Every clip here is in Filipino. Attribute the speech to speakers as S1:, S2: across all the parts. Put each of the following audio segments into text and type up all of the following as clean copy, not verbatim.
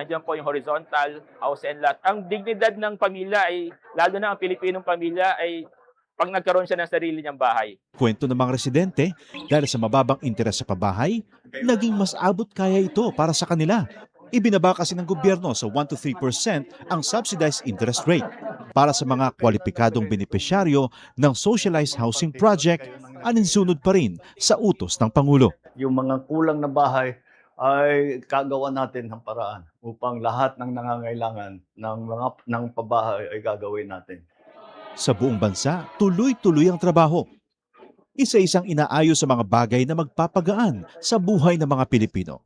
S1: Nandiyan po yung horizontal, house and lot. Ang dignidad ng pamilya ay, lalo na ang Pilipinong pamilya, ay pag nagkaroon siya ng sarili niyang bahay.
S2: Kwento ng mga residente, dahil sa mababang interes sa pabahay, naging mas abot kaya ito para sa kanila. Ibinaba kasi ng gobyerno sa 1 to 3% ang subsidized interest rate para sa mga kwalipikadong benepisyaryo ng socialized housing project, aninsunod pa rin sa utos ng Pangulo.
S3: Yung mga kulang na bahay ay kagawa natin ng paraan upang lahat ng nangangailangan ng pabahay ay gagawin natin.
S2: Sa buong bansa, tuloy-tuloy ang trabaho. Isa-isang inaayos sa mga bagay na magpapagaan sa buhay ng mga Pilipino.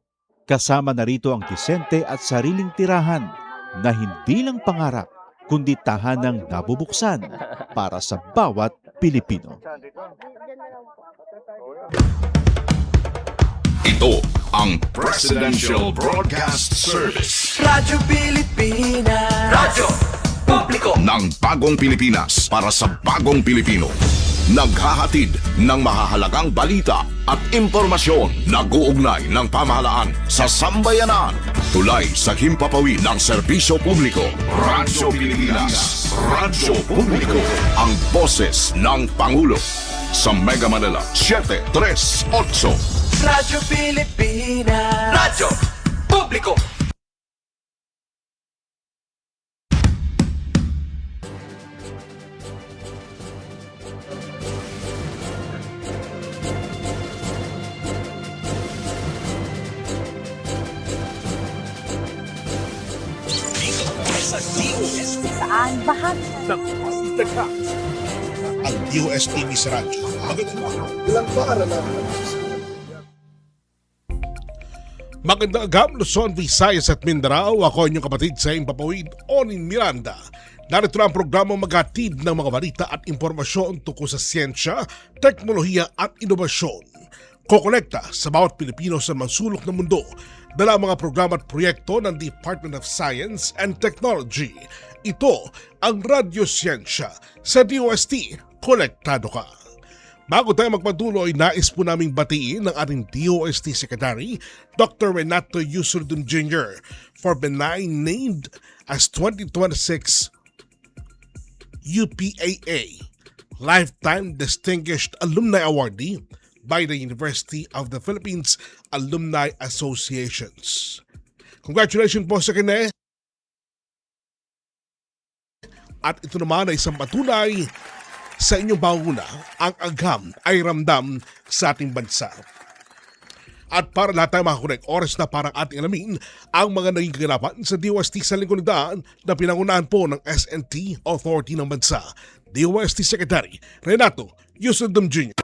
S2: Kasama na rito ang disente at sariling tirahan na hindi lang pangarap, kundi tahanang nabubuksan para sa bawat Pilipino.
S4: Ito ang Presidential Broadcast Service.
S5: Radyo Pilipinas. Radyo Publiko
S4: Ng bagong Pilipinas para sa bagong Pilipino. Naghahatid ng mahahalagang balita at impormasyon na guugnay ng pamahalaan sa sambayanan. Tulay sa himpapawid ng serbisyo publiko. Radyo Pilipinas. Radyo Publiko. Ang boses ng Pangulo. Sa Mega Manila, 738.
S5: Radyo Pilipinas. Radyo Publiko.
S6: Saan bahagi
S7: ng Pagdagat. Ang DOST Miss Radyo. Magandang agam, Luzon, Visayas at Mindanao. Ako inyong kapatid sa Himpapawid, Onin Miranda. Narito na ang programa maghatid ng mga balita at impormasyon tungkol sa siyensya, teknolohiya at inobasyon. Kokonekta sa bawat Pilipino sa mga sulok ng mundo dala ang mga programa at proyekto ng Department of Science and Technology. Ito ang Radyo Siyensya sa DOST. Konektado ka. Bago tayo magpatuloy, nais po naming batiin ng ating DOST Secretary, Dr. Renato Yusurdun Jr. for being named as 2026 UPAA Lifetime Distinguished Alumni Awardee by the University of the Philippines Alumni Associations. Congratulations po sa kanya. At ito naman ay isang patunay sa inyong panguna, ang agam ay ramdam sa ating bansa. At para lahat tayo makakunik, oras na para ating alamin ang mga naging kaganapan sa DOST sa lingkunidaan na pinangunahan po ng SNT Authority ng bansa. DOST Secretary Renato Yusurdun Jr.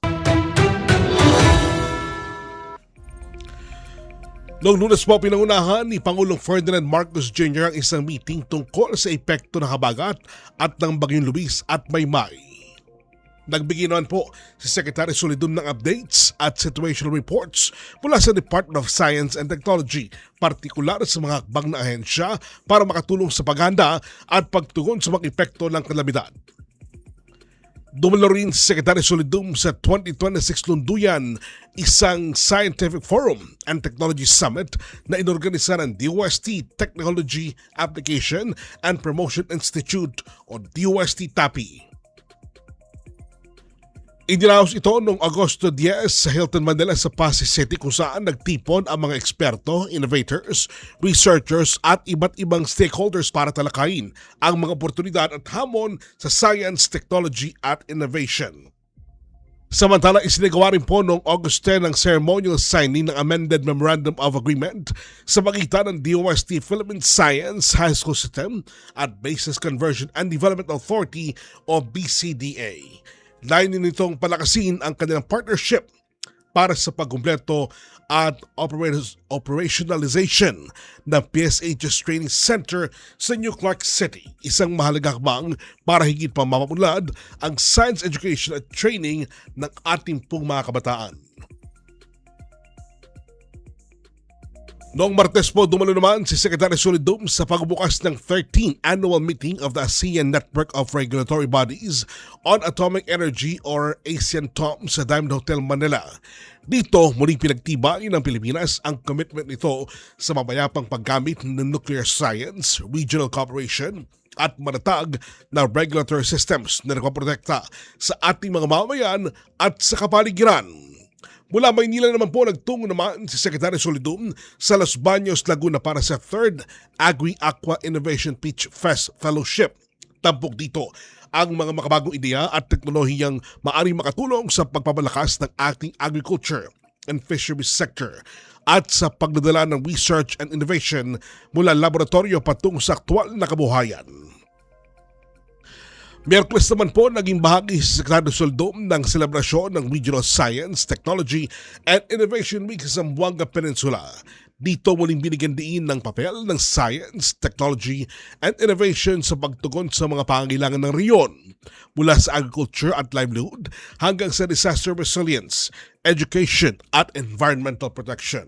S7: Noong Lunes po, pinangunahan ni Pangulong Ferdinand Marcos Jr. ang isang meeting tungkol sa epekto ng habagat at ng Bagyong Luis at Maymay. Nagbigay naman po si Secretary Solidum ng updates at situational reports mula sa Department of Science and Technology, partikular sa mga hakbang na ahensya para makatulong sa paghanda at pagtugon sa mga epekto ng kalamidad. Dumalo rin si Secretary Solidum sa 2026 Lunduyan, isang scientific forum and technology summit na inorganisa ng DOST Technology Application and Promotion Institute o DOST TAPI. Idinaos ito noong Agosto 10 sa Hilton Manila sa Pasay City kung saan nagtipon ang mga eksperto, innovators, researchers at iba't ibang stakeholders para talakayin ang mga oportunidad at hamon sa science, technology at innovation. Samantala, isinagawa rin po noong August 10 ang ceremonial signing ng amended Memorandum of Agreement sa pagitan ng DOST Philippine Science High School System at Basis Conversion and Development Authority o BCDA. Layunin nitong palakasin ang kanilang partnership para sa pagkumpleto at operationalization ng PSHS Training Center sa New Clark City, isang mahalagang hakbang para higit pa mapamunlad ang science education at training ng ating pong mga kabataan. Noong Martes po, dumalo naman si Secretary Solidum sa pagbubukas ng 13th annual meeting of the ASEAN Network of Regulatory Bodies on Atomic Energy or ASEAN-TOM sa Diamond Hotel Manila. Dito, muling pinagtibay ng Pilipinas ang commitment nito sa mabayapang paggamit ng nuclear science, regional cooperation, at matatag na regulatory systems na nagpaprotekta sa ating mga mamamayan at sa kapaligiran. Mula Maynila naman po nagtungo naman si Secretary Solidum sa Los Baños, Laguna para sa 3rd Agri-Aqua Innovation Pitch Fest Fellowship. Tampok dito ang mga makabagong ideya at teknolohiyang maaring makatulong sa pagpapalakas ng ating agriculture and fisheries sector at sa pagdadala ng research and innovation mula laboratorio patungo sa aktwal na kabuhayan. Miyerkules naman po naging bahagi si Secretary Solidum ng selebrasyon ng Regional Science, Technology and Innovation Week sa Zamboanga Peninsula. Dito muling binigyan diin ng papel ng science, technology and innovation sa pagtugon sa mga pangangailangan ng reyon mula sa agriculture at livelihood hanggang sa disaster resilience, education at environmental protection.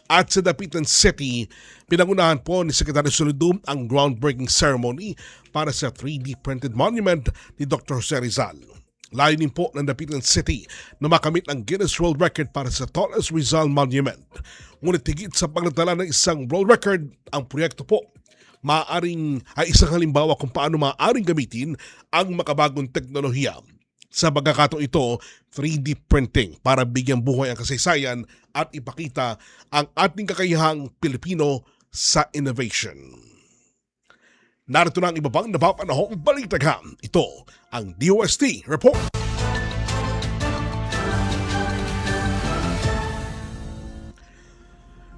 S7: At sa Dapitan City, pinangunahan po ni Secretary Solidum ang groundbreaking ceremony para sa 3D printed monument ni Dr. Jose Rizal. Layunin po ng Dapitan City na makamit ang Guinness World Record para sa tallest Rizal Monument. Ngunit higit sa paglatala ng isang world record, ang proyekto po ay isang halimbawa kung paano maaaring gamitin ang makabagong teknolohiya. Sa pagkakataon ito, 3D printing para bigyang buhay ang kasaysayan at ipakita ang ating kakayahang Pilipino sa innovation. Narito na ang iba pang napapanahong balitagan. Ito ang DOST Report.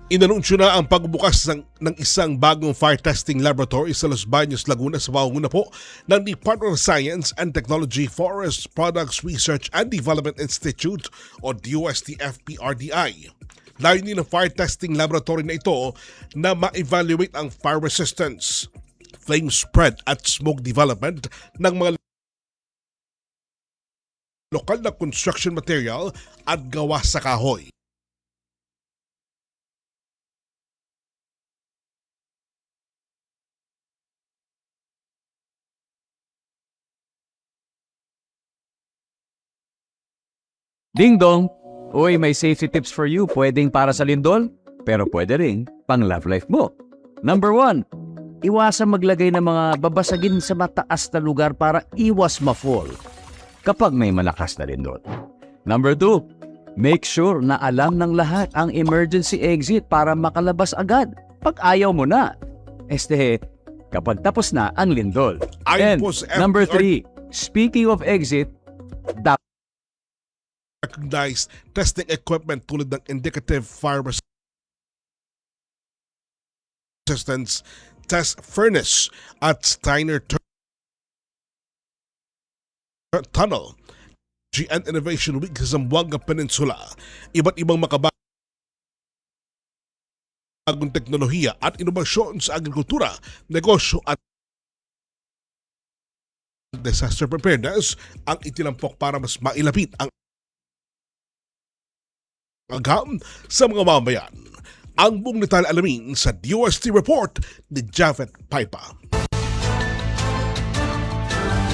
S7: Inanunsyo na ang pagbubukas ng isang bagong fire testing laboratory sa Los Baños, Laguna sa pangunguna po ng Department of Science and Technology Forest Products Research and Development Institute o DOST-FPRDI. Layunin ng fire testing laboratory na ito na ma-evaluate ang fire resistance, flame spread at smoke development ng mga lokal na construction material at gawa sa kahoy.
S8: Ding dong! Uy, may safety tips for you. Pwedeng para sa lindol, pero pwede rin pang love life mo. Number 1, iwasan maglagay ng mga babasagin sa mataas na lugar para iwas ma-fall kapag may malakas na lindol. Number 2, make sure na alam ng lahat ang emergency exit para makalabas agad pag ayaw mo na. Kapag tapos na ang lindol. And number 3, speaking of exit,
S7: recognized testing equipment tulad ng indicative fire resistance test furnace at Steiner Tunnel and Innovation Week sa Zamboanga Peninsula. Iba't ibang makabagong teknolohiya at inobasyon sa agrikultura, negosyo at disaster preparedness ang itinampok para mas mailapit ang agam sa mga mamayan. Ang buong detalye alamin sa DOST Report ni Javed Paipa.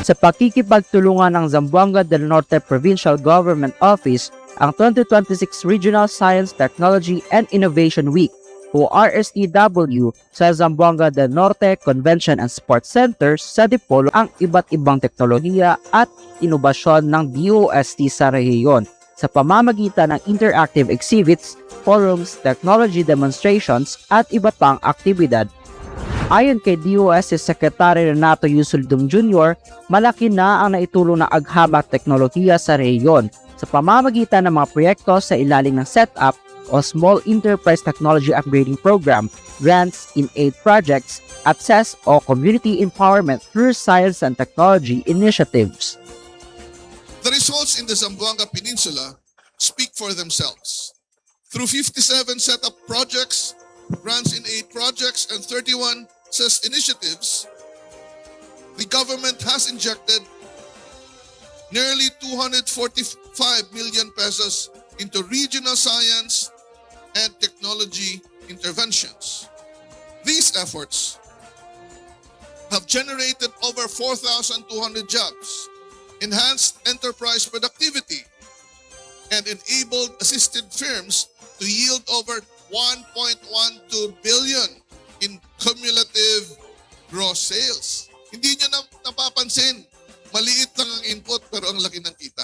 S9: Sa pakikipagtulungan ng Zamboanga del Norte Provincial Government Office, ang 2026 Regional Science, Technology and Innovation Week o RSTW sa Zamboanga del Norte Convention and Sports Center sa Dipolo ang iba't ibang teknolohiya at inobasyon ng DOST sa rehiyon sa pamamagitan ng interactive exhibits, forums, technology demonstrations at iba't pang aktibidad. Ayon kay DOST Secretary Renato Yusuldum Jr., malaki na ang naitulong na agham at teknolohiya sa rehiyon sa pamamagitan ng mga proyekto sa ilalim ng setup o Small Enterprise Technology Upgrading Program, grants in aid projects, access o community empowerment through science and technology initiatives.
S10: The results in the Zamboanga Peninsula speak for themselves. Through 57 setup projects, grants in aid projects, and 31 CES initiatives, the government has injected nearly 245 million pesos into regional science and technology interventions. These efforts have generated over 4,200 jobs, enhanced enterprise productivity, and enabled assisted firms to yield over 1.12 billion in cumulative gross sales. Hindi nyo napapansin, maliit lang ang input pero ang laki ng kita.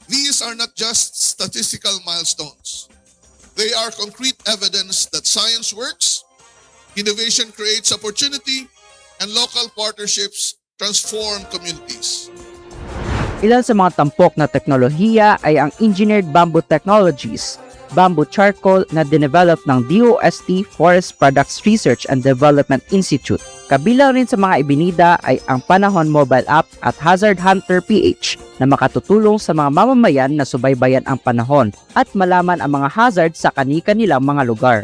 S10: These are not just statistical milestones. They are concrete evidence that science works, innovation creates opportunity, and local partnerships transform communities.
S9: Ilan sa mga tampok na teknolohiya ay ang engineered bamboo technologies, bamboo charcoal na dinevelop ng DOST Forest Products Research and Development Institute. Kabilang rin sa mga ibinida ay ang Panahon mobile app at Hazard Hunter PH na makatutulong sa mga mamamayan na subaybayan ang panahon at malaman ang mga hazard sa kani-kanilang mga lugar.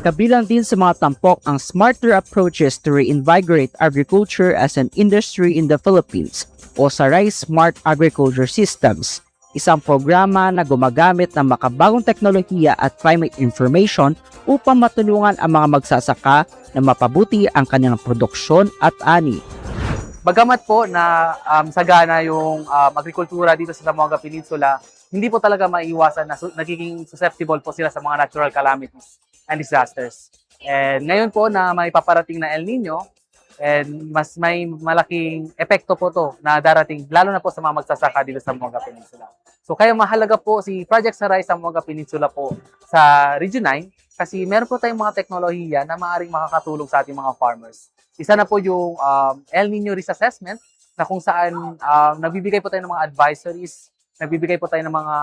S9: Kabilang din sa mga tampok ang smarter approaches to reinvigorate agriculture as an industry in the Philippines o SARAI Smart Agriculture Systems, isang programa na gumagamit ng makabagong teknolohiya at climate information upang matulungan ang mga magsasaka na mapabuti ang kanilang produksyon at ani.
S11: Bagamat po na sagana yung agrikultura dito sa Zamboanga Peninsula, hindi po talaga maiiwasan na nagiging susceptible po sila sa mga natural calamities and disasters. And ngayon po na may paparating na El Nino, and mas may malaking epekto po to na darating, lalo na po sa mga magsasaka dito sa Zamboanga Peninsula. So kaya mahalaga po si Project SARAI sa Zamboanga Peninsula po sa Region 9 kasi meron po tayong mga teknolohiya na maaaring makakatulong sa ating mga farmers. Isa na po yung El Nino Risk Assessment na kung saan nagbibigay po tayo ng mga advisories, nagbibigay po tayo ng mga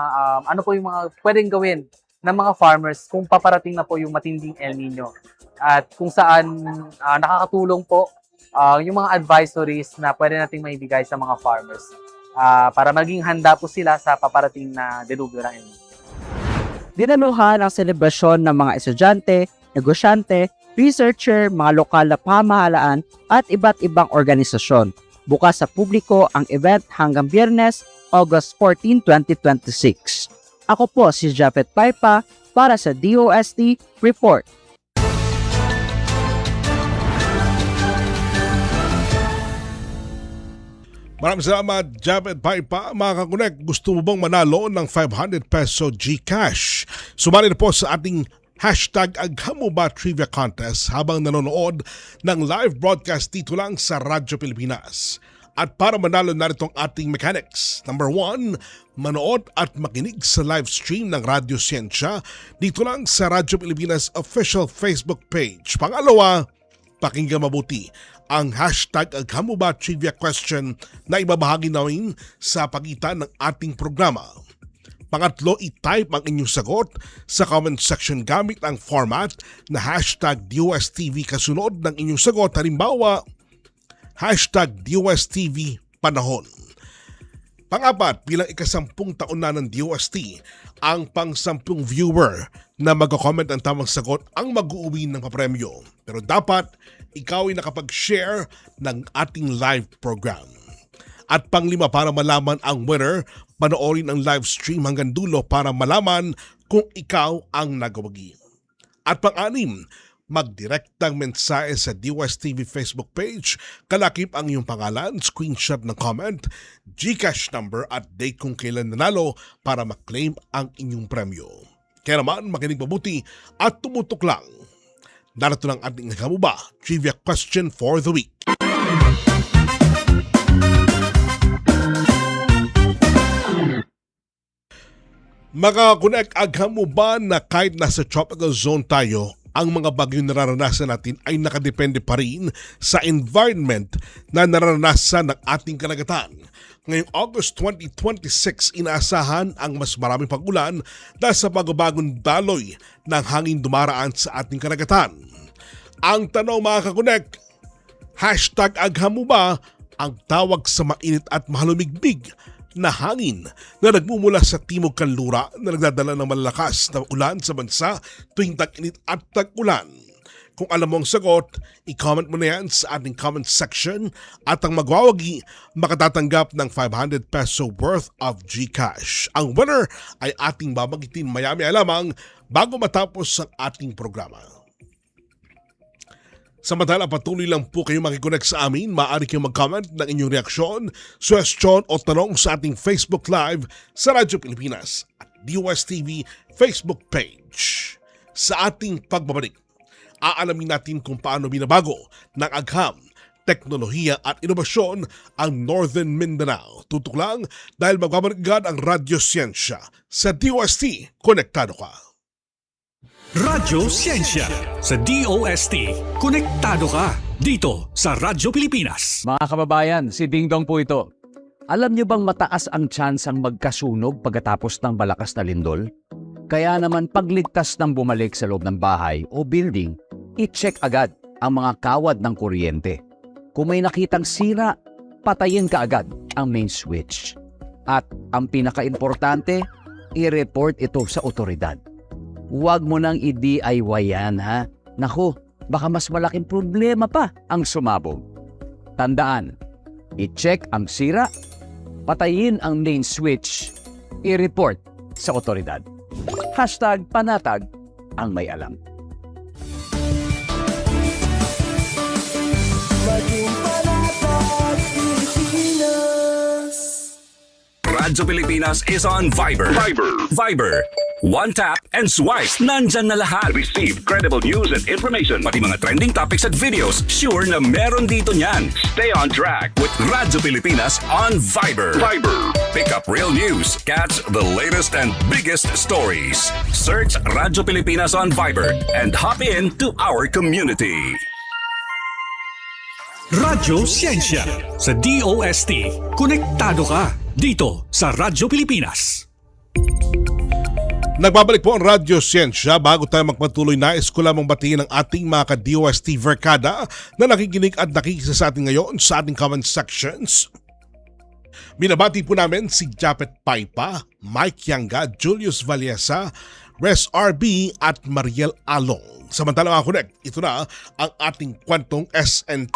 S11: ano po yung mga pwedeng gawin ng mga farmers kung paparating na po yung matinding El Nino. At kung saan nakakatulong po yung mga advisories na pwede nating maibigay sa mga farmers para maging handa po sila sa paparating na delubyo na El Nino.
S9: Dinaluhan ang selebrasyon ng mga estudyante, negosyante, researcher, mga lokal na pamahalaan at iba't ibang organisasyon. Bukas sa publiko ang event hanggang Biyernes, August 14, 2026. Ako po si Japet Paipa para sa DOST Report.
S7: Maraming salamat, Javed Paipa. Mga kakunek, gusto mo bang manalo ng 500 peso GCash? Sumali na po sa ating hashtag Aghamuba Trivia Contest habang nanonood ng live broadcast dito lang sa Radyo Pilipinas. At para manalo na rin ating mechanics. Number 1, manood at makinig sa live stream ng Radyo Siyensya dito lang sa Radyo Pilipinas official Facebook page. Pangalawa, pakinggan mabuti ang hashtag Aghamuba Trivia Question na ibabahagi namin sa pagitan ng ating programa. Pangatlo, i-type ang inyong sagot sa comment section gamit ang format na hashtag DOSTV kasunod ng inyong sagot. Halimbawa, hashtag DOSTV Panahon. Pangapat, bilang ikasampung taon na ng DOST, ang pang-sampung viewer na mag-comment ang tamang sagot ang mag-uuwi ng papremyo. Pero dapat ikaw ay nakapag-share ng ating live program. At panglima, para malaman ang winner, panoorin ang live stream hanggang dulo para malaman kung ikaw ang nagawagi. At pang-anim, magdirektang mensahe sa DOSTV Facebook page, kalakip ang iyong pangalan, screenshot ng comment, GCash number at date kung kailan nanalo para maklaim ang inyong premyo. Kaya naman, makinig mabuti at tumutok lang. Narito ng ating Aghamuba Trivia Question for the Week. Makakunek, Aghamuba na kahit nasa tropical zone tayo, ang mga bagyong nararanasan natin ay nakadepende pa rin sa environment na nararanasan ng ating karagatan. Ngayong August 2026, inaasahan ang mas maraming pag-ulan dahil sa bagong daloy ng hangin dumaraan sa ating karagatan. Ang tanong, mga kakunek, hashtag Aghamuba ang tawag sa mainit at mahalumigmig na hangin na nagmumula sa timog kanlura na nagdadala ng malalakas na ulan sa bansa tuwing tag-init at tag-ulan. Kung alam mo ang sagot, i-comment mo na yan sa ating comment section at ang magwawagi makatatanggap ng 500 peso worth of GCash. Ang winner ay ating babagitin maya-maya lamang bago matapos ang ating programa. Samantala, patuloy lang po kayo makikonnect sa amin. Maaari kayong mag-comment ng inyong reaksyon, suwestyon o tanong sa ating Facebook Live sa Radyo Pilipinas at DOSTV Facebook page. Sa ating pagbabalik, aalamin natin kung paano binabago ng agham, teknolohiya at inobasyon ang Northern Mindanao. Tutok lang dahil magbabalik agad ang Radyo Siyensya sa DOST. Konektado ka.
S12: Radyo Siyensya sa DOST. Konektado ka dito sa Radyo Pilipinas.
S8: Mga kababayan, si Ding Dong po ito. Alam niyo bang mataas ang tsansang magkasunog pagkatapos ng malakas na lindol? Kaya naman pagligtas ng bumalik sa loob ng bahay o building, i-check agad ang mga kawad ng kuryente. Kung may nakitang sira, patayin ka agad ang main switch. At ang pinaka-importante, i-report ito sa otoridad. Huwag mo nang i-DIY yan, ha? Naku, baka mas malaking problema pa ang sumabog. Tandaan, i-check ang sira, patayin ang main switch, i-report sa otoridad. #panatag ang may alam.
S12: Radyo Pilipinas is on Viber. Viber. One tap and swipe. Nandyan na lahat. Receive credible news and information. Pati mga trending topics at videos. Sure na meron dito niyan. Stay on track with Radyo Pilipinas on Viber. Pick up real news. Catch the latest and biggest stories. Search Radyo Pilipinas on Viber and hop in to our community. Radyo Siyensya sa DOST. Konektado ka dito sa Radyo Pilipinas.
S7: Nagbabalik po ang Radyo Siyensya. Bago tayo magpatuloy, nais ko lamang batiin ang ating mga ka-DOST Verkada na nakikinig at nakikisa sa atin ngayon sa ating comment sections. Binabati po namin si Japet Paipa, Mike Yanga, Julius Valiesa, Res RB at Mariel Along. Samantala mga connect, ito na ang ating kwentong SNT.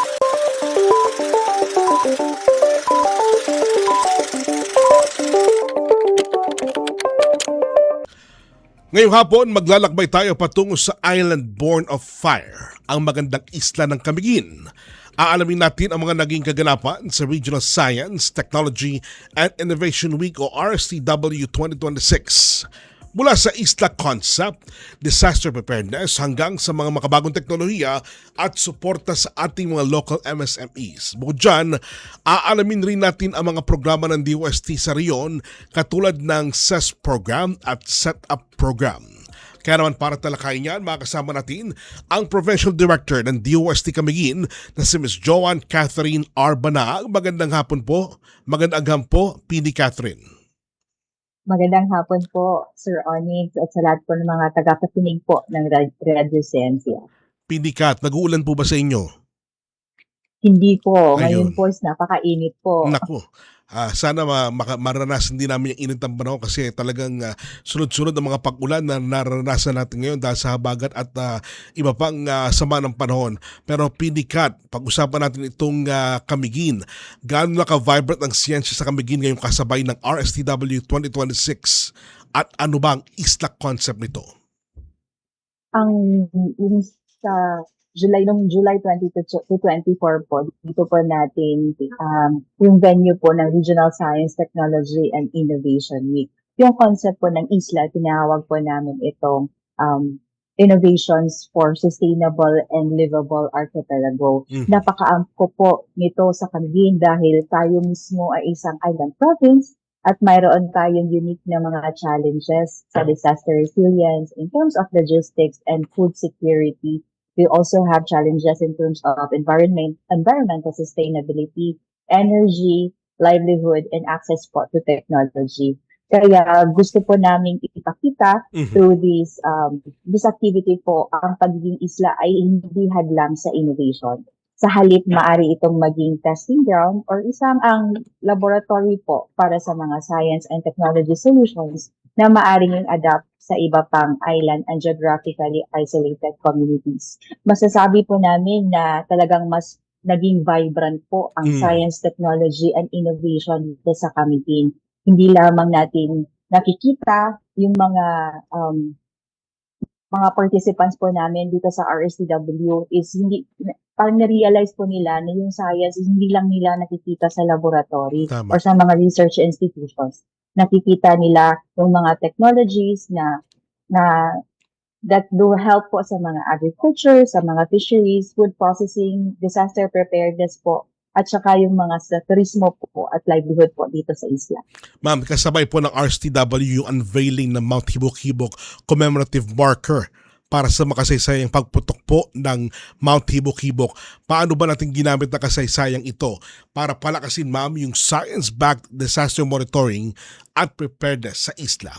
S7: Ngayong hapon, maglalakbay tayo patungo sa Island Born of Fire, ang magandang isla ng Camiguin. Aalamin natin ang mga naging kaganapan sa Regional Science, Technology and Innovation Week o RSTW 2026. Mula sa isla concept, disaster preparedness hanggang sa mga makabagong teknolohiya at suporta sa ating mga local MSMEs. Bukod dyan, aalamin rin natin ang mga programa ng DOST sa riyon katulad ng CES program at Setup program. Kaya naman para talakayin yan, makasama natin ang Provincial Director ng DOST Camiguin na si Ms. Joanne Catherine Arbanag. Magandang hapon po. Magandang hapon po, Pini Catherine.
S6: Magandang hapon po, Sir Onyx, at sa lahat po ng mga tagapakinig po ng Radyo Siyensya.
S7: Pinikat, nag-uulan po ba sa inyo?
S6: Hindi po.
S7: Ayun.
S6: Ngayon po is napakainit po.
S7: Naku, sana maranasan din namin yung init ng panahon kasi talagang sunod-sunod ang mga pag-ulan na naranasan natin ngayon dahil sa habagat at iba pang sama ng panahon. Pero Pinikat, pag-usapan natin itong Camiguin. Gaano na ka-vibrant ang siyensya sa Camiguin ngayong kasabay ng RSTW 2026 at ano ba ang isla concept nito?
S6: Ang sa July 22 to 24 po, dito po natin yung venue po ng Regional Science, Technology and Innovation Week. Yung concept po ng isla, tinawag po namin itong Innovations for Sustainable and Livable Archipelago. Napakaangko po nito sa Camiguin dahil tayo mismo ay isang island province at mayroon tayong unique na mga challenges sa disaster resilience in terms of logistics and food security. We also have challenges in terms of environmental sustainability, energy, livelihood, and access po to technology. Kaya gusto po namin ipakita through this activity po, ang pagiging isla ay hindi hadlang sa innovation. Sa halip, maaari itong maging testing ground or isang ang laboratory po para sa mga science and technology solutions na maaring i-adapt sa iba pang island and geographically isolated communities. Masasabi po namin na talagang mas naging vibrant po ang science, technology, and innovation dito sa Kamitin. Hindi lamang natin nakikita yung mga participants po namin dito sa RSTW is hindi, parang na-realize po nila na yung science is hindi lang nila nakikita sa laboratory
S7: Tama.
S6: or sa mga research institutions. Nakikita nila yung mga technologies na that do help po sa mga agriculture, sa mga fisheries, food processing, disaster preparedness po, at saka yung mga sa turismo po at livelihood po dito sa isla.
S7: Ma'am, kasabay po ng RSTW yung unveiling ng Mount Hibok-Hibok commemorative marker para sa makasaysayang pagputok po ng Mount Hibok-Hibok. Paano ba natin ginamit na kasaysayang ito para palakasin, ma'am, yung science-backed disaster monitoring at preparedness sa isla?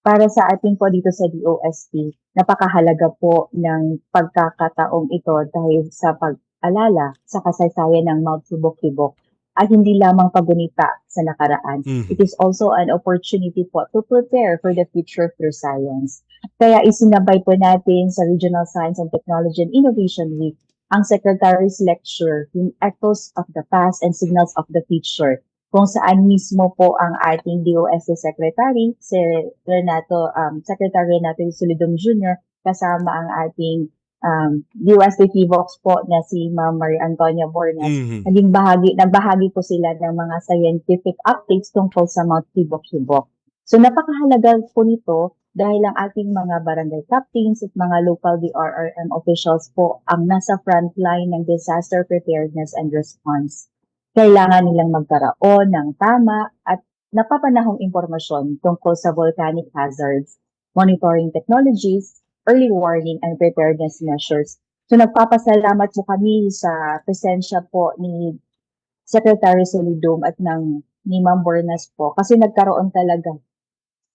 S6: Para sa atin po dito sa DOST, napakahalaga po ng pagkakataong ito dahil sa pag-alala sa kasaysayan ng Mount Hibok-Hibok ay hindi lamang pagunita sa nakaraan. It is also an opportunity po to prepare for the future through science. Kaya isinabay po natin sa Regional Science and Technology and Innovation Week ang Secretary's Lecture, yung Echoes of the Past and Signals of the Future, kung saan mismo po ang ating DOST Secretary, si Secretary Renato Solidum Jr., kasama ang ating DOST PHIVOX po na si Ma'am Maria Antonia Bornas. Nagbahagi po sila ng mga scientific updates tungkol sa Mount Hibok-Hibok. So napakahalaga po nito dahil ang ating mga barangay captains at mga local DRRM officials po ang nasa front line ng disaster preparedness and response. Kailangan nilang magkaroon ng tama at napapanahong impormasyon tungkol sa volcanic hazards, monitoring technologies, early warning, and preparedness measures. So nagpapasalamat po kami sa presensya po ni Secretary Solidum at ni Ma'am Bornas po kasi nagkaroon talaga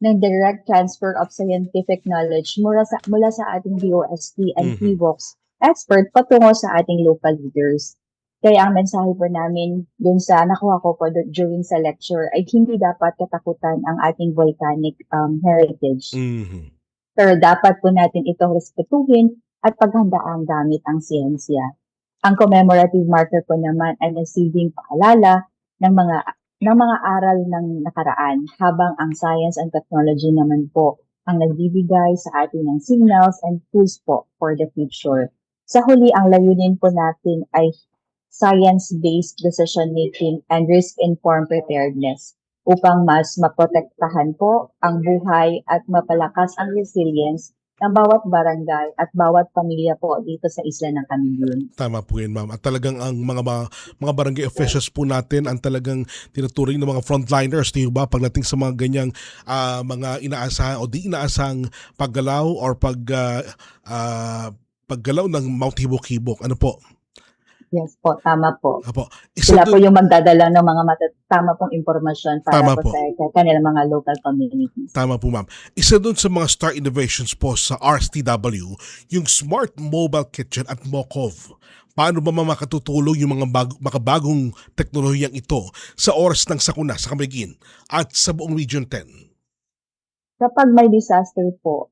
S6: ng direct transfer of scientific knowledge mula sa ating DOST and PHIVOX expert patungo sa ating local leaders. Kaya ang mensahe po namin dun sa nakuha ko po during sa lecture ay hindi dapat katakutan ang ating volcanic heritage. Pero dapat po natin ito respetuhin at paghandaan gamit ang siyensya. Ang commemorative marker po naman ay nagsibing paalala ng mga aral ng nakaraan, habang ang science and technology naman po ang nagbibigay sa atin ng signals and tools po for the future. Sa huli, ang layunin po natin ay science-based decision-making and risk-informed preparedness upang mas maprotektahan po ang buhay at mapalakas ang resilience ng bawat barangay at bawat pamilya po dito sa isla ng Camiguin.
S7: Tama po yun, ma'am. At talagang ang mga barangay officials po natin ang talagang tinuturing ng mga frontliners, di ba? Pagdating sa mga ganyang mga inaasahan o di inaasahang paggalaw or paggalaw ng Mount Hibok-Hibok. Ano po?
S6: Yes po, tama po.
S7: Apo.
S6: Sila po yung magdadala ng mga tama pong impormasyon para po sa kanilang mga local communities.
S7: Tama po, ma'am. Isa doon sa mga star innovations po sa RSTW, yung Smart Mobile Kitchen at MOCOV. Paano ba makatutulong yung mga makabagong teknolohiyang ito sa oras ng sakuna sa Camiguin at sa buong Region 10?
S6: Kapag may disaster po,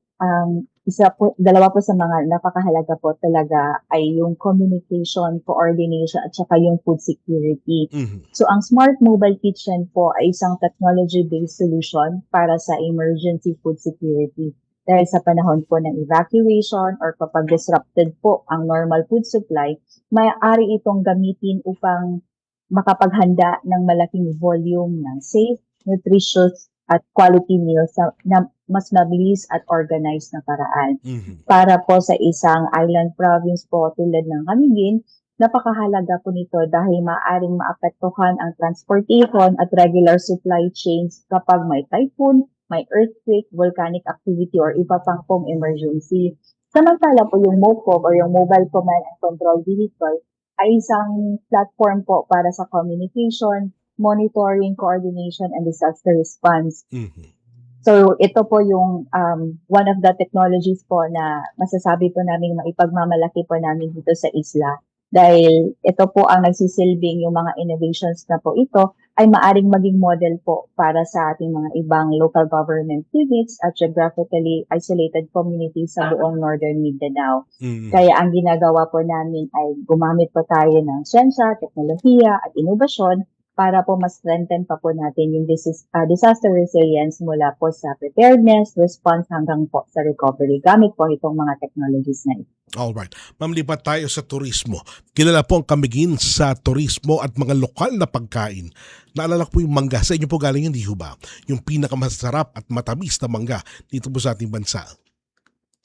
S6: dalawa po sa mga napakahalaga po talaga ay yung communication, coordination, at saka yung food security. So ang Smart Mobile Kitchen po ay isang technology-based solution para sa emergency food security. Dahil sa panahon po ng evacuation or kapag disrupted po ang normal food supply, maaari itong gamitin upang makapaghanda ng malaking volume ng safe, nutritious, at quality meals na mas mabilis at organized na paraan. Para po sa isang island province po tulad ng Camiguin, napakahalaga po nito dahil maaaring maapektuhan ang transportation at regular supply chains kapag may typhoon, may earthquake, volcanic activity, or iba pang pong emergency. Samantala po yung MOCOV or yung Mobile Command and Control Vehicle ay isang platform po para sa communication, monitoring, coordination, and disaster response. So ito po yung one of the technologies po na masasabi po namin maipagmamalaki po namin dito sa isla. Dahil ito po ang nagsisilbing yung mga innovations na po ito ay maaring maging model po para sa ating mga ibang local government units at geographically isolated communities sa buong Northern Mindanao. Kaya ang ginagawa po namin ay gumamit po tayo ng siyensya, teknolohiya at inobasyon para po mas strengthen pa po natin yung disaster resilience mula po sa preparedness, response hanggang po sa recovery gamit po itong mga technologies na ito.
S7: Alright. Ma'am, lipat tayo sa turismo. Kilala po ang Camiguin sa turismo at mga lokal na pagkain. Naalala ko po yung mangga. Sa inyo po galing yun, di ho ba? Yung pinakamasarap at matamis na mangga dito po sa ating bansa.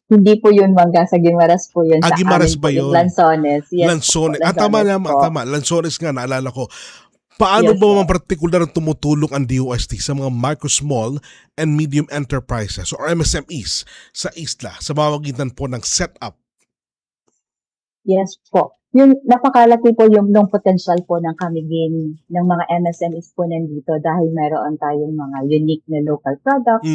S6: Hindi po yun mangga, sa Guimaras po yun. Sa
S7: Guimaras
S6: amin
S7: ba
S6: po
S7: yun?
S6: Lanzones. Yes,
S7: Lanzones.
S6: po,
S7: Tama
S6: Lanzones
S7: naman,
S6: po.
S7: tama. Lanzones nga, naalala ko. Paano
S6: Yes,
S7: ba
S6: po.
S7: mga partikular ang tumutulong ang DOST sa mga micro, small, and medium enterprises or MSMEs sa isla sa pamamagitan po ng setup?
S6: Yes po. Yung napakalaki po yung potential po ng Camiguin ng mga MSMEs po nandito dahil meron tayong mga unique na local products,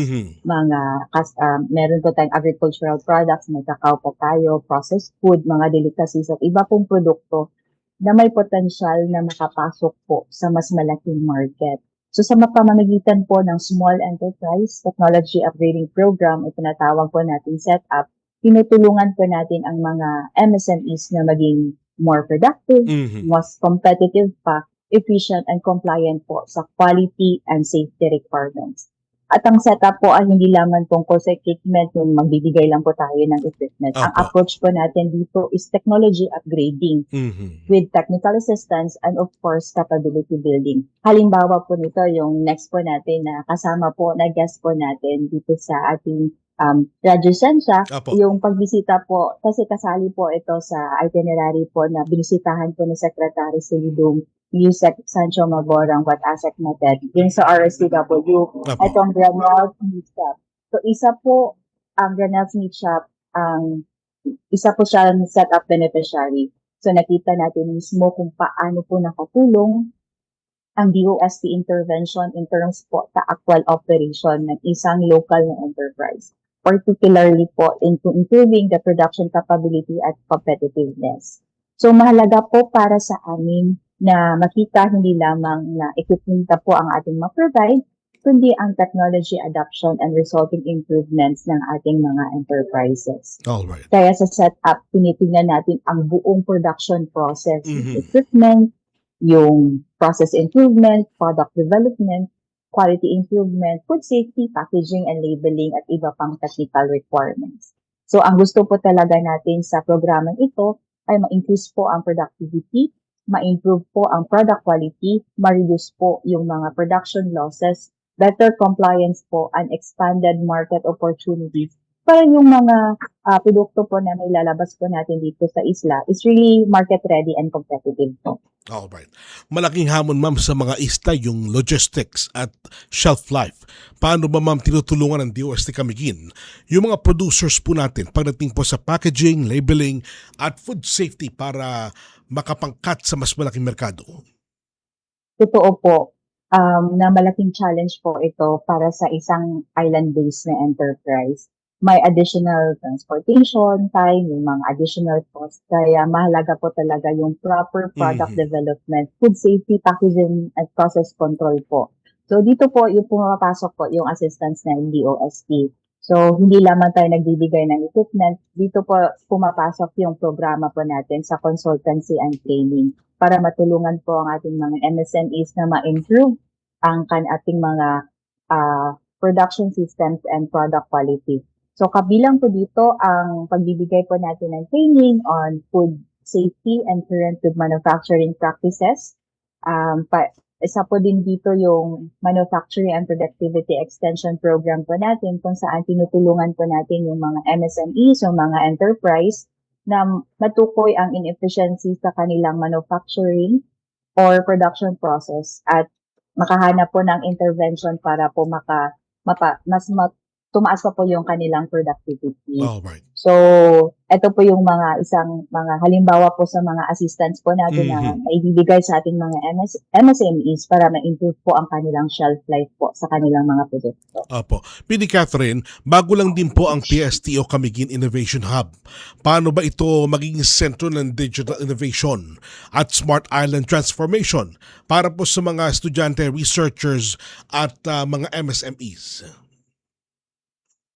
S6: meron po tayong agricultural products, may cacao pa tayo, processed food, mga delicacies at iba pong produkto na may potential na makapasok po sa mas malaking market. So sa pamamagitan po ng Small Enterprise Technology Upgrading Program, itinatawag po natin setup, tinutulungan po natin ang mga MSMEs na maging more productive, mas competitive pa, efficient and compliant po sa quality and safety requirements. At ang setup po ay hindi lamang tungkol sa equipment, yung magbibigay lang po tayo ng equipment. Ang approach po natin dito is technology upgrading with technical assistance and of course capability building. Halimbawa po nito yung next po natin na kasama po na guest po natin dito sa ating Radyo Sensya, yung pagbisita po, kasi kasali po ito sa itinerary po na binisitahan po ni Secretary Silidong Yusek Sancho Maborang What Asset Method yung sa RSTW, itong Granel Meat Shop. So isa po ang Granel Meat Shop, isa po siya ang set-up beneficiary. So nakita natin mismo kung paano po nakatulong ang DOST intervention in terms po sa actual operation ng isang local na enterprise, particularly po into improving the production capability at competitiveness. So mahalaga po para sa amin na makita hindi lamang na equipment po ang ating ma-provide, kundi ang technology adoption and resulting improvements ng ating mga enterprises.
S7: Alright.
S6: Kaya sa setup, tinitingnan natin ang buong production process, equipment, yung process improvement, product development, quality improvement, food safety, packaging and labeling at iba pang technical requirements. So ang gusto po talaga natin sa programang ito ay ma-increase po ang productivity, ma-improve po ang product quality, ma-reduce po yung mga production losses, better compliance po and expanded market opportunities para yung mga produkto po na may lalabas po natin dito sa isla is really market ready and competitive po.
S7: Alright. Malaking hamon, ma'am, sa mga isla yung logistics at shelf life. Paano ba, ma'am, tinutulungan ng DOST Camiguin yung mga producers po natin pagdating po sa packaging, labeling at food safety para makapangkat sa mas malaking merkado?
S6: Totoo po na malaking challenge po ito para sa isang island-based na enterprise. May additional transportation time, yung mga additional costs. Kaya mahalaga po talaga yung proper product development, food safety, packaging, at process control po. So dito po yung pumapasok po yung assistance ng DOST. So hindi lamang tayo nagbibigay ng equipment, dito po pumapasok yung programa po natin sa consultancy and training para matulungan po ang ating mga MSMEs na ma-improve ang ating mga production systems and product quality. So kabilang po dito ang pagbibigay po natin ng training on food safety and current food manufacturing practices. Isa po din dito yung Manufacturing and Productivity Extension Program po natin kung saan tinutulungan po natin yung mga MSMEs, yung mga enterprise na matukoy ang inefficiency sa kanilang manufacturing or production process at makahanap po ng intervention para po mas tumaas pa po yung kanilang productivity.
S7: Alright.
S6: So, ito po yung mga halimbawa po sa mga assistance po natin na maibibigay sa ating mga MSMEs para ma-improve po ang kanilang shelf life po sa kanilang mga produkto.
S7: Opo. Pini Catherine, bago lang din po ang PSTO Camiguin Innovation Hub. Paano ba ito magiging sentro ng digital innovation at smart island transformation para po sa mga estudyante, researchers at mga MSMEs?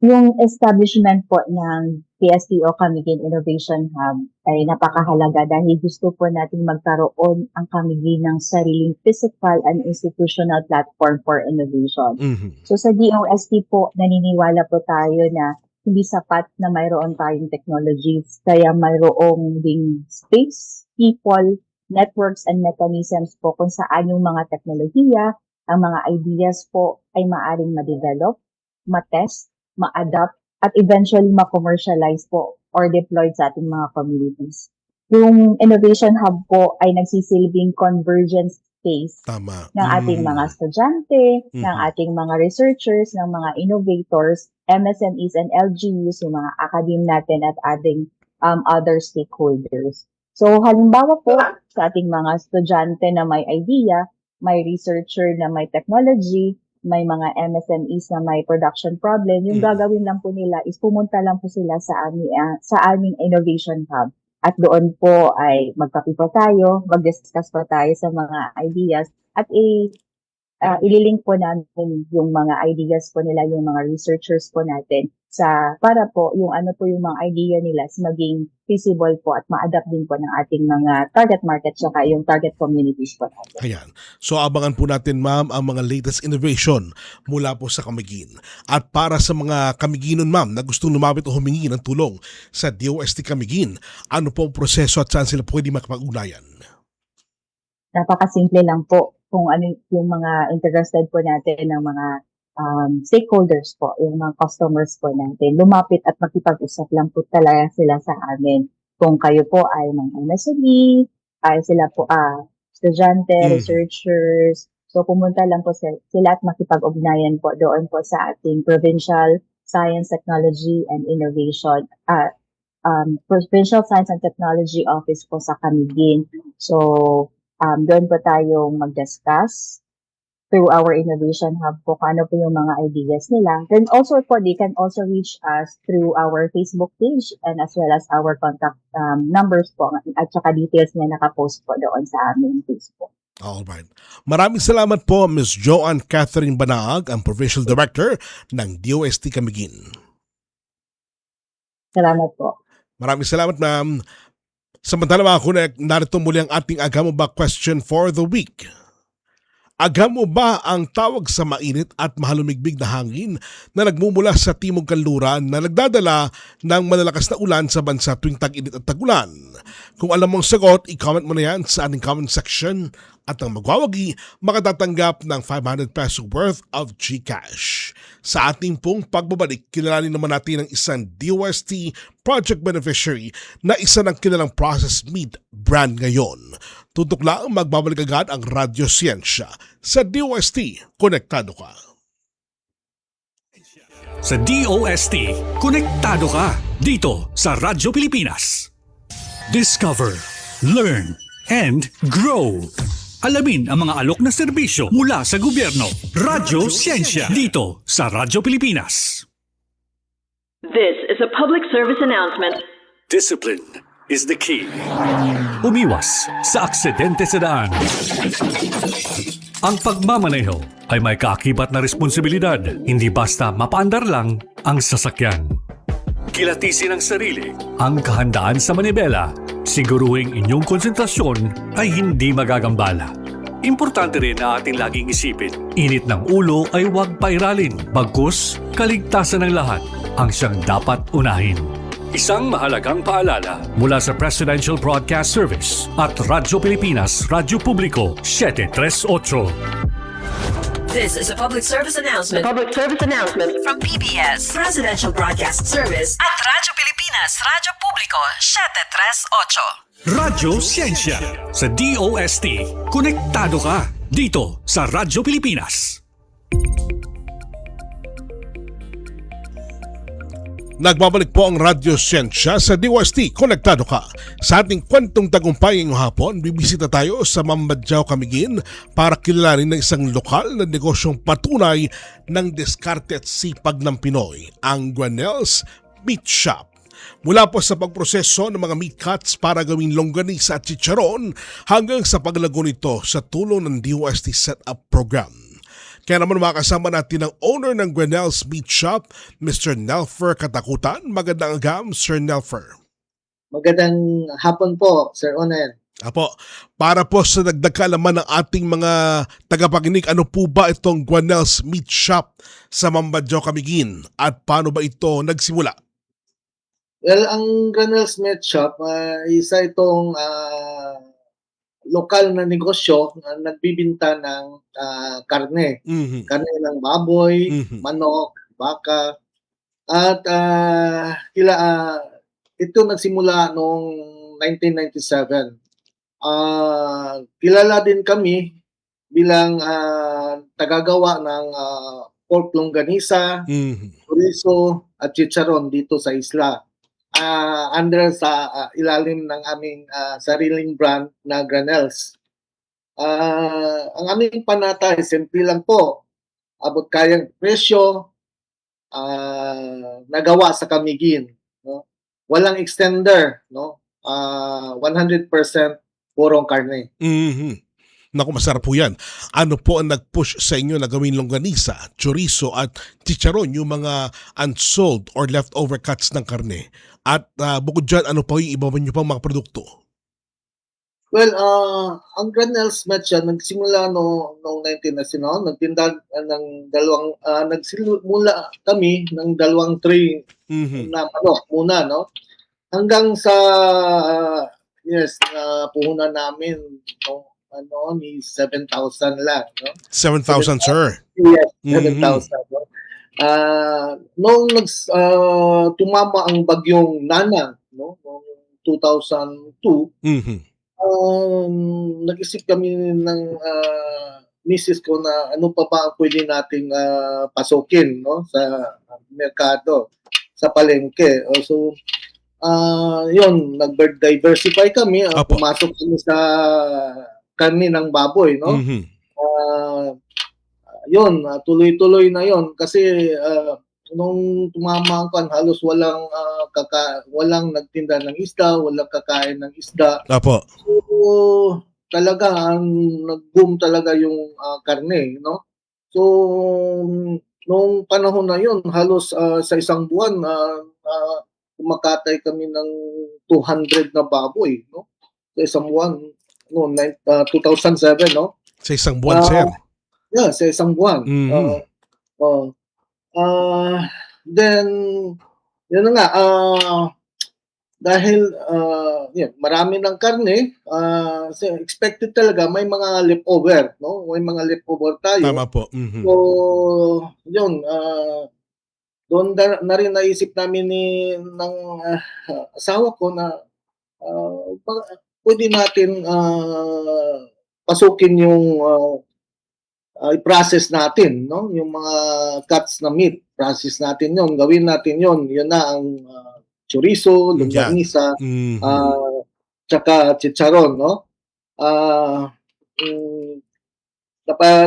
S6: Yung establishment po ng PSTO Camiguin Innovation Hub ay napakahalaga dahil gusto po natin magkaroon ang Camiguin ng sariling physical and institutional platform for innovation. So sa DOST po, naniniwala po tayo na hindi sapat na mayroon tayong technologies, kaya mayroong ding space, people, networks, and mechanisms po kung saan yung mga teknolohiya, ang mga ideas po ay maaring ma-develop, ma-test, ma-adapt, at eventually ma-commercialize po or deployed sa ating mga communities. Yung Innovation Hub po ay nagsisilbing convergence space ng ating mga estudyante, ng ating mga researchers, ng mga innovators, MSMEs and LGUs, yung mga academe natin at ating other stakeholders. So halimbawa po sa ating mga estudyante na may idea, may researcher na may technology, may mga MSMEs na may production problem, yung gagawin lang po nila is pumunta lang po sila sa aming Innovation Hub. At doon po ay magkape po tayo, mag-discuss po tayo sa mga ideas at ililink po namin yung mga ideas po nila, yung mga researchers po natin para po yung yung mga idea nila is maging feasible po at ma-adapt din po ng ating mga target market saka yung target communities po natin.
S7: Ayan. So abangan po natin, ma'am, ang mga latest innovation mula po sa Camiguin. At para sa mga Camiguinon, ma'am, na gustong lumapit o humingi ng tulong sa DOST Camiguin, ano po ang proseso at saan sila pwede makapag-ugnayan?
S6: Napakasimple lang po kung ano yung mga interested po natin ng mga stakeholders po, yung mga customers po natin. Lumapit at makipag-usap lang po talaga sila sa amin. Kung kayo po ay mga MSME, ay sila po estudyante, researchers, so pumunta lang po sila at makipag-ugnayan po doon po sa ating Provincial Science, Technology and Innovation, Provincial Science and Technology Office po sa Camiguin. So, doon po tayong mag-discuss through our Innovation Hub po kung ano po yung mga ideas nila. Then also po, they can also reach us through our Facebook page and as well as our contact numbers po at saka details na nakapost po doon sa aming Facebook.
S7: Alright. Maraming salamat po, Ms. Joanne Catherine Banaag, ang Provincial Director ng DOST Camiguin.
S6: Salamat po.
S7: Maraming salamat, ma'am. Samantala mga kunek, narito muli ang ating Agamo Ba question for the week. Agamo ba ang tawag sa mainit at mahalumigbig na hangin na nagmumula sa timog kanluran na nagdadala ng malalakas na ulan sa bansa tuwing tag-init at tag-ulan? Kung alam mong sagot, i-comment mo na yan sa ating comment section at ang magwawagi makatatanggap ng 500 peso worth of GCash. Sa ating pong pagbabalik, kilalanin naman natin ang isang DOST project beneficiary na isa ng kilalang processed meat brand ngayon. Tutok lang magbabalik agad ang Radyo Siyensya sa DOST. Konektado ka.
S12: Sa DOST, konektado ka dito sa Radyo Pilipinas. Discover, learn, and grow. Alamin ang mga alok na serbisyo mula sa gobyerno. Radyo Siyensya dito sa Radyo Pilipinas.
S13: This is a public service announcement.
S12: Discipline is the key. Umiwas sa aksidente sa daan. Ang pagmamaneho ay may kaakibat na responsibilidad, hindi basta mapaandar lang ang sasakyan. Kilatisin ang sarili, ang kahandaan sa manibela, siguruhing inyong konsentrasyon ay hindi magagambala. Importante rin na ating laging isipin, init ng ulo ay huwag pairalin, bagkus kaligtasan ng lahat ang siyang dapat unahin. Isang mahalagang paalala mula sa Presidential Broadcast Service at Radyo Pilipinas, Radyo Publiko 738.
S13: This is a public service announcement. Public service announcement from PBS, Presidential Broadcast Service at Radyo Pilipinas, Radyo Publiko 738.
S12: Radyo Siyensya sa DOST. Konektado ka dito sa Radyo Pilipinas.
S7: Nagbabalik po ang Radyo Siyensya sa DOST. Konektado ka sa ating kwentong tagumpay ngayong hapon. Bibisita tayo sa Mambadyao, Camiguin para kilalanin ng isang lokal na negosyong patunay ng diskarte at sipag ng Pinoy, ang Granel's Meat Shop. Mula po sa pagproseso ng mga meat cuts para gawing longganisa at chicharon hanggang sa paglago nito sa tulong ng DOST Setup Program. Kaya naman makasama natin ang owner ng Granel's Meat Shop, Mr. Nelfer Katakutan. Magandang agam, Sir Nelfer.
S14: Magandang hapon po, Sir Onel.
S7: Apo, para po sa dagdag kaalaman ng ating mga tagapakinig, ano po ba itong Granel's Meat Shop sa Mambadyao, Camiguin at paano ba ito nagsimula?
S14: Well, ang Granel's Meat Shop, isa itong lokal na negosyo na nagbibinta ng karne. Karne ng baboy, manok, baka. At ito nagsimula noong 1997. Kilala din kami bilang tagagawa ng pork longganisa, chorizo at chicharon dito sa isla. Under sa ilalim ng aming sariling brand na Granel's. Ang aming panatay, simple lang po. Abot kayang presyo, nagawa sa Camiguin. No? Walang extender. No? 100% purong karne.
S7: Naku, masarap po yan. Ano po ang nag-push sa inyo na gawin longganisa, chorizo at chicharon, yung mga unsold or leftover cuts ng karne? At bukod dyan, ano pa yung iba nyo pang mga produkto?
S14: Well, ang Granel's Meat Shop nagsimula noong 1999. Nagtinda ng nagsimula kami ng dalawang tray na manok muna, no? Hanggang sa puhunan namin ni 7,000 lang, no?
S7: 7,000, sir?
S14: Yes, 7,000. No? Noong tumama ang bagyong Nana, no, noong 2002, nag-isip kami ng misis ko na ano pa ba ang pwede nating pasukin, no, sa merkado, sa palengke. So, yun, nag-diversify kami, pumasok kami sa karne ng baboy, no? Yun, tuloy-tuloy na yun kasi nung tumama ang halos walang nagtinda ng isda, walang kakain ng isda.
S7: Apo.
S14: So, talaga nag-boom talaga yung karne, no? So, nung panahon na yun, halos sa isang buwan kumakatay kami ng 200 na baboy, no? Sa isang buwan, no, 2007, no?
S7: Sa isang buwan, sir?
S14: Yeah, sa isang buwan. Then, yun na nga, dahil marami ng karne, expected talaga may mga leftover, no? May mga leftover tayo.
S7: Tama po.
S14: So, yun, doon na rin naisip namin ng asawa ko na pwede natin pasukin yung i-process natin, no? Yung mga cuts na meat, process natin yon, gawin natin yon. Yun na ang chorizo, longganisa, tsaka chicharon, no?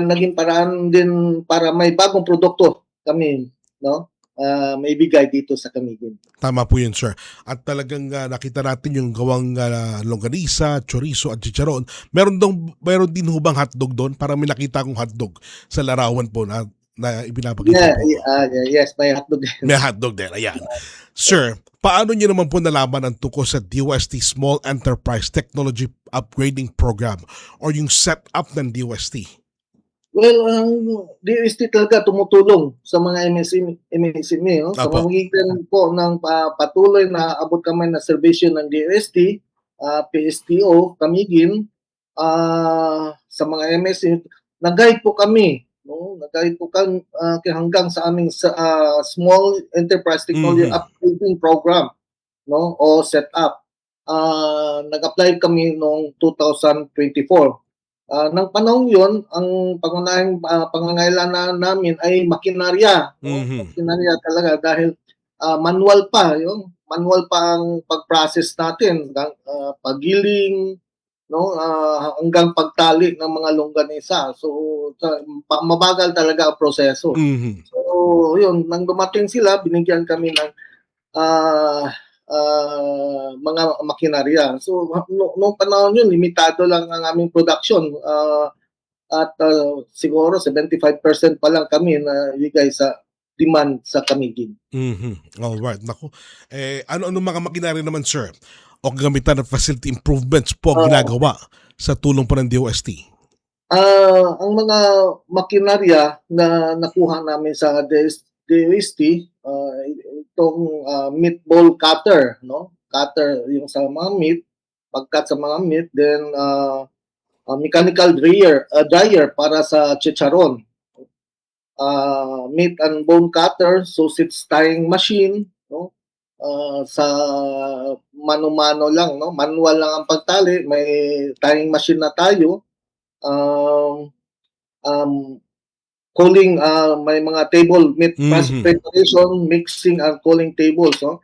S14: Naging paraan din para may bagong produkto kami, no? May bigay dito sa Camiguin.
S7: Tama po yun, sir. At talagang nakita natin yung gawang longganisa, chorizo at chicharon. Meron din hubang hotdog doon? Parang may nakita akong hotdog sa larawan po na ibinapakita po.
S14: Yes, may hotdog din.
S7: May hotdog din, ayan. Sir, paano niyo naman po nalaman ang tungkol sa DOST Small Enterprise Technology Upgrading Program or yung setup ng DOST?
S14: Well, ang DOST talaga tumutulong sa mga MSME, no? Sa pamamagitan po ng patuloy na abot kamay na serbisyo ng DOST, PSTO, Camiguin, sa mga MSME, nag-guide po kami, no? Nag-guide po kami hanggang sa aming Small Enterprise Technology Upgrading Program, no? O setup. Nag-apply kami noong 2024. Nang panahon yun, ang pangunahing pangangailangan namin ay makinarya. Makinarya talaga dahil manual pa, yung manual pa ang pag-process natin, paggiling, no, hanggang pagtali ng mga longganisa. So mabagal talaga ang proseso. So yun, nang dumating sila, binigyan kami ng mga makinarya. So noong panahon yun, limitado lang ang aming production, at siguro 75% pa lang kami na ibigay sa demand sa Camiguin.
S7: Alright. Naku. Ano mga makinarya naman, sir, o gamitan ng facility improvements po ang ginagawa sa tulong po ng DOST?
S14: Ang mga makinarya na nakuha namin sa DOST, itong meatball cutter, no? Cutter yung sa mga meat, pag-cut sa mga meat, then mechanical dryer para sa chicharon. Meat and bone cutter, sausage tying machine, no? Sa mano-mano lang, no? Manual lang ang pagtali, may tying machine na tayo. Cooling, may mga table meat preparation, mixing and cooling tables, no?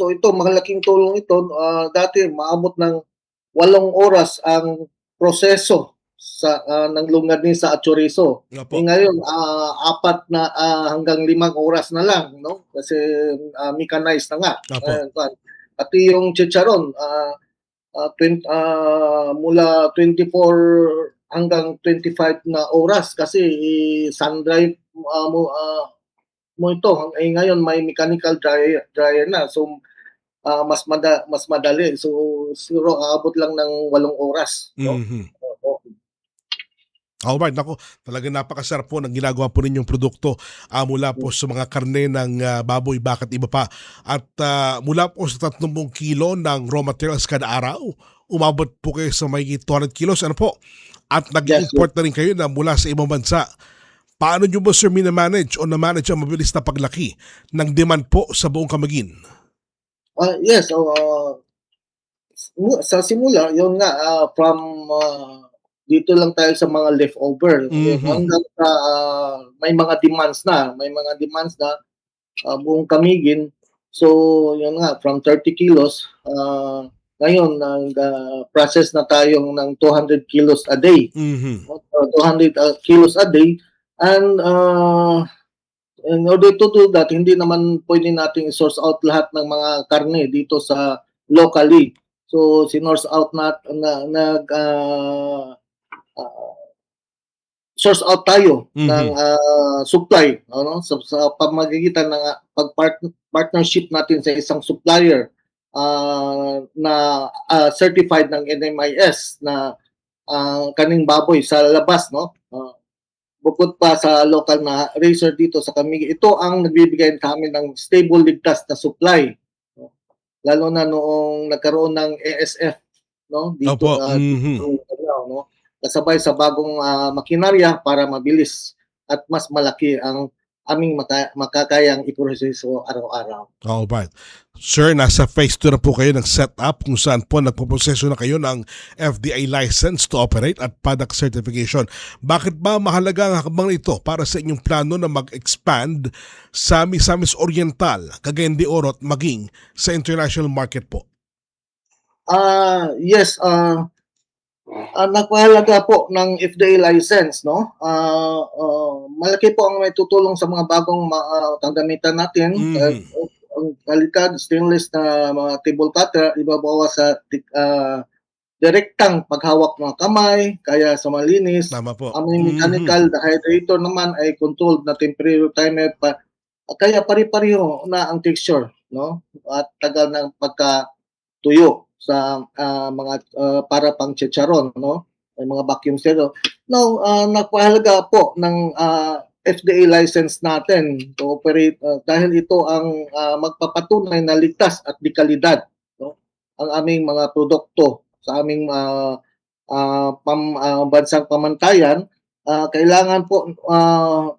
S14: So ito, malaking tulong ito. Dati maabot ng 8 oras ang proseso sa ng longganisa at chorizo. Ngayon 4 na hanggang 5 oras na lang, no? Kasi mechanized na nga. Pati yung chicharon, mula 24 hanggang 25 na oras kasi sun-dry mo ito. Ngayon may mechanical dryer na. So mas madali. So siguro aabot lang ng 8 oras. No?
S7: Alright, nako, talagang napakasarap po ng ginagawa po ninyong produkto mula po sa mga karne ng baboy, bakit iba pa. At mula po sa 30 kilo ng raw materials kada araw, umabot po kayo sa may 200 kilos. Ano po? At nag-import na rin kayo na mula sa ibang bansa. Paano nyo ba, sir, minamanage o na-manage ang mabilis na paglaki ng demand po sa buong Camiguin?
S14: Yes, sa simula, yun nga, from dito lang tayo sa mga leftover. Hanggang may mga demands na. Buong Camiguin. So, yun nga, from 30 kilos, ngayon, process na tayong ng 200 kilos a day. 200 kilos a day. And in order to do that, hindi naman pwede nating source out lahat ng mga karne dito sa locally. So, sinorse out source out tayo ng supply, no? Sa pamamagitan ng partnership natin sa isang supplier na certified ng NMIS na kaning baboy sa labas, no? Bukod pa sa local na racer dito sa Camiguin, ito ang nagbibigay kami ng stable, ligtas na supply, no? Lalo na noong nagkaroon ng ASF, no? Dito no? Kasabay sa bagong makinarya para mabilis at mas malaki ang aming makakayang iproseso araw-araw.
S7: Alright. Sir, nasa phase 2 na po kayo ng setup kung saan po nagpoproseso na kayo ng FDA license to operate at product certification. Bakit ba mahalaga ang hakbang ito para sa inyong plano na mag-expand sa Misamis Oriental, Cagayan de Oro at maging sa international market po?
S14: Yes, napakahalaga po ng FDA license, no? Malaki po ang may tutulong sa mga bagong gamitan natin. Ang kalidad, stainless na mga table cutter, ibabawas sa direktang paghawak ng kamay, kaya sa malinis.
S7: Tama po.
S14: Ang mechanical dehydrator naman ay controlled na temperature timer pa. Kaya pari-pariho na ang texture, no? At tagal ng pagkatuyo sa mga para pang chicharon, no? May mga vacuum seal. Now, napakahalaga po ng FDA license natin to operate dahil ito ang magpapatunay na ligtas at di kalidad, no? Ang aming mga produkto sa aming bansang pamantayan. Kailangan po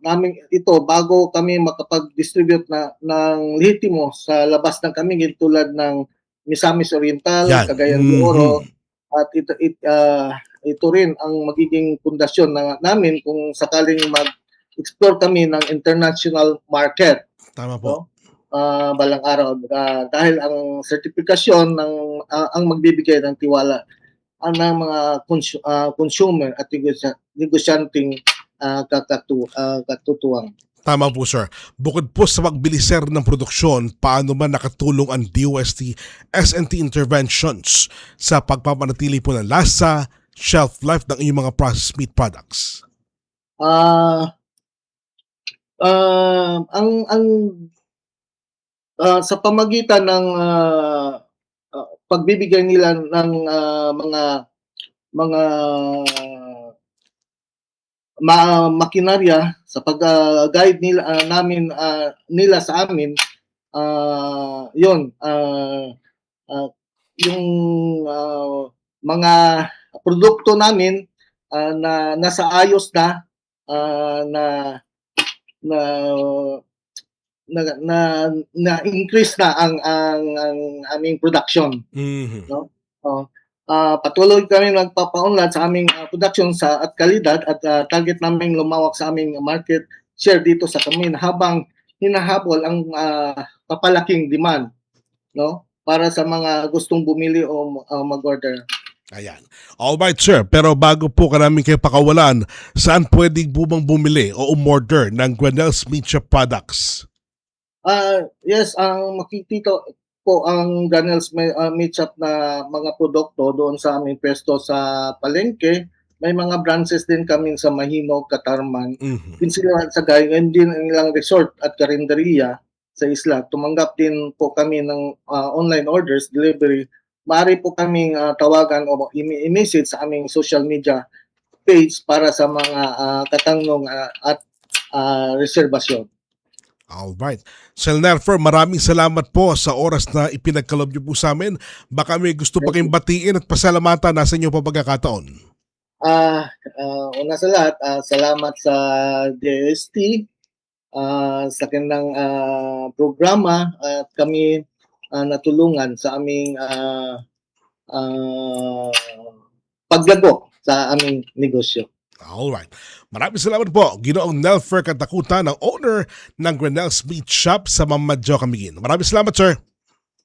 S14: namin ito bago kami makapag-distribute ng lehitimo sa labas ng Camiguin tulad ng Misamis Oriental, Cagayan de Oro, at ito rin ang magiging pundasyon namin kung sakaling mag-explore kami ng international market.
S7: Tama po.
S14: No? balang araw dahil ang sertifikasyon ng ang magbibigay ng tiwala ng mga consumer at negosyanteng katutuwang.
S7: Tama po, sir. Bukod po sa pagbilis, sir, ng produksyon, paano man nakatulong ang DOST S&T interventions sa pagpapanatili po ng lasa, shelf life ng inyong mga processed meat products?
S14: Sa pamagitan ng pagbibigay nila ng mga makinarya sa pag-guide nila sa amin, yung mga produkto namin na nasa ayos na increase na ang aming production. No? Patuloy kami nagpapaunlad sa aming production at kalidad at target namin lumawak sa aming market share dito sa Kamin habang hinahabol ang papalaking demand, no, para sa mga gustong bumili o mag-order.
S7: Ayan. Alright, sir. Pero bago po ka namin kayo pakawalan, saan pwedeng po bang bumili o umorder ng Grenell's Meat Shop products?
S14: Yes, ang makikita po ang Grenell's Meat Shop na mga produkto doon sa aming pwesto sa palengke. May mga branches din kami sa Mahino, Katarman, Pinsilan, Sagay, and din ang ilang resort at karinderiya sa isla. Tumanggap din po kami ng online orders, delivery. Maaari po kaming tawagan o i-message sa aming social media page para sa mga katanong at reservasyon.
S7: Alright. Sir Nerfer, maraming salamat po sa oras na ipinagkalob niyo po sa amin. Baka may gusto pa kayong batiin at pasalamatan, nasa inyo pa pagkakataon.
S14: Una sa lahat, salamat sa DST sa kanilang programa at kami natulungan sa aming paglago sa aming negosyo.
S7: Alright. Maraming salamat po, Ginoong Nelfer Katakutan, ang owner ng Grenell's Meat Shop sa Mamadyo, Camiguin. Maraming salamat, sir.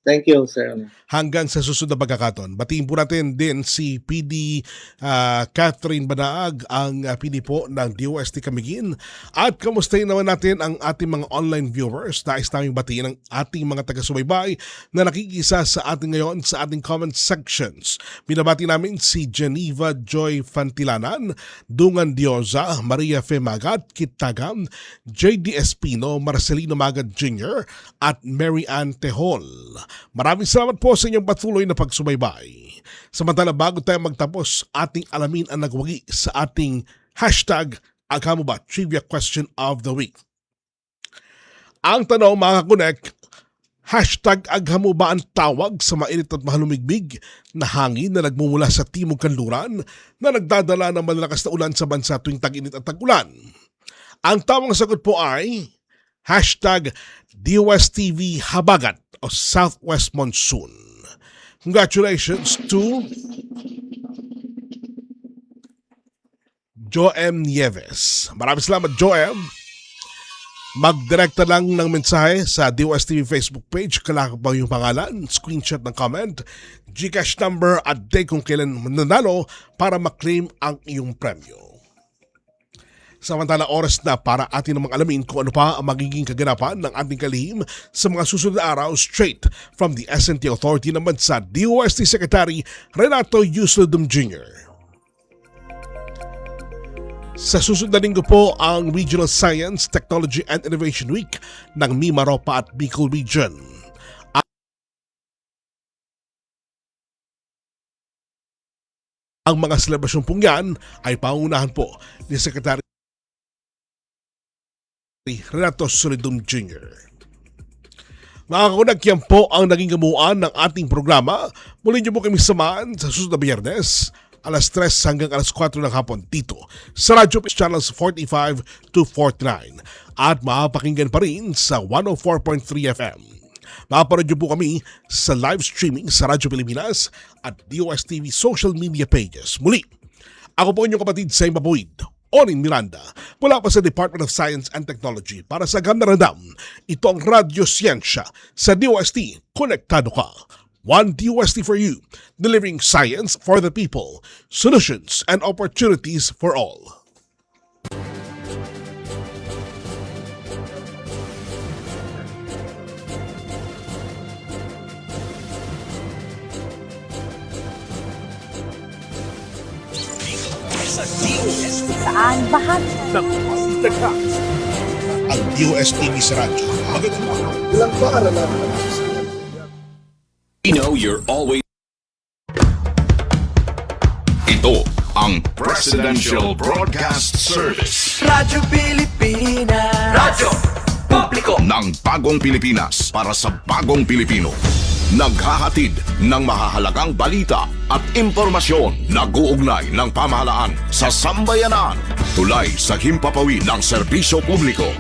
S14: Thank you, sir.
S7: Hanggang sa susunod na pagkakataon. Batiin po natin din si PD Catherine Banaag, ang PD po ng DOST Camiguin. At kamustahin naman natin ang ating mga online viewers. Nais naming batiin ang ating mga taga-subaybay na nakikisa sa ating ngayon sa ating comment sections. Binabati namin si Geneva Joy Fantilanan, Dungan Diosa, Maria Femagat, Kitagan, JD Espino, Marcelino Magad Jr. at Mary Ann Tehol. Maraming salamat po sa inyong patuloy na pagsubaybay. Samantala, bago tayo magtapos, ating alamin ang nagwagi sa ating hashtag Aghamuba Trivia Question of the Week. Ang tanong, mga kakonek, hashtag Aghamuba ang tawag sa mainit at mahalumigmig na hangin na nagmumula sa timog kanluran na nagdadala ng malalakas na ulan sa bansa tuwing tag-init at tag-ulan. Ang tamang sagot po ay hashtag DOSTV Habagat o Southwest Monsoon. Congratulations to Joem Nieves. Maraming salamat, Joem. Magdirekta lang ng mensahe sa DOSTV Facebook page, kalakap ba yung pangalan, screenshot ng comment, GCash number at day kung kailan mananalo para maklaim ang iyong premyo. Samantala, oras na para atin namang alamin kung ano pa ang magiging kaganapan ng ating kalihim sa mga susunod na araw straight from the S&T Authority ng bansa, DOST Secretary Renato Yuslodum Jr. Sa susunod na linggo po ang Regional Science, Technology and Innovation Week ng Mimaropa at Bicol Region. Ang mga selebrasyon pong yan ay pangunahan po ni Secretary Renato Solidum Jr. Mga kakunag, yan po ang naging gamuan ng ating programa. Muli niyo po kami samahan sa susunod na Biyernes, alas 3 hanggang alas 4 ng hapon dito sa Radyo Channels 45 to 49 at mapakinggan pa rin sa 104.3 FM. Mapanood niyo po kami sa live streaming sa Radyo Pilipinas at DOSTV social media pages. Muli, ako po inyong kapatid sa Imbabuid, Onin Miranda. Mula pa sa Department of Science and Technology para sa Gandaradam, ito ang Radyo Siyensya sa DOST. Konektado ka. One DOST for you, delivering science for the people, solutions and opportunities for all.
S13: Saan bahagi
S7: ng ang DOST sa radyo.
S14: Ilang ba naman?
S12: You know you're always...
S4: Ito ang Presidential Broadcast Service
S5: Radyo Pilipinas. Radyo Publiko.
S4: ng Bagong Pilipinas para sa Bagong Pilipino. Naghahatid ng mahahalagang balita at impormasyon na guugnay ng pamahalaan sa sambayanan. Tulay sa himpapawid ng serbisyo publiko.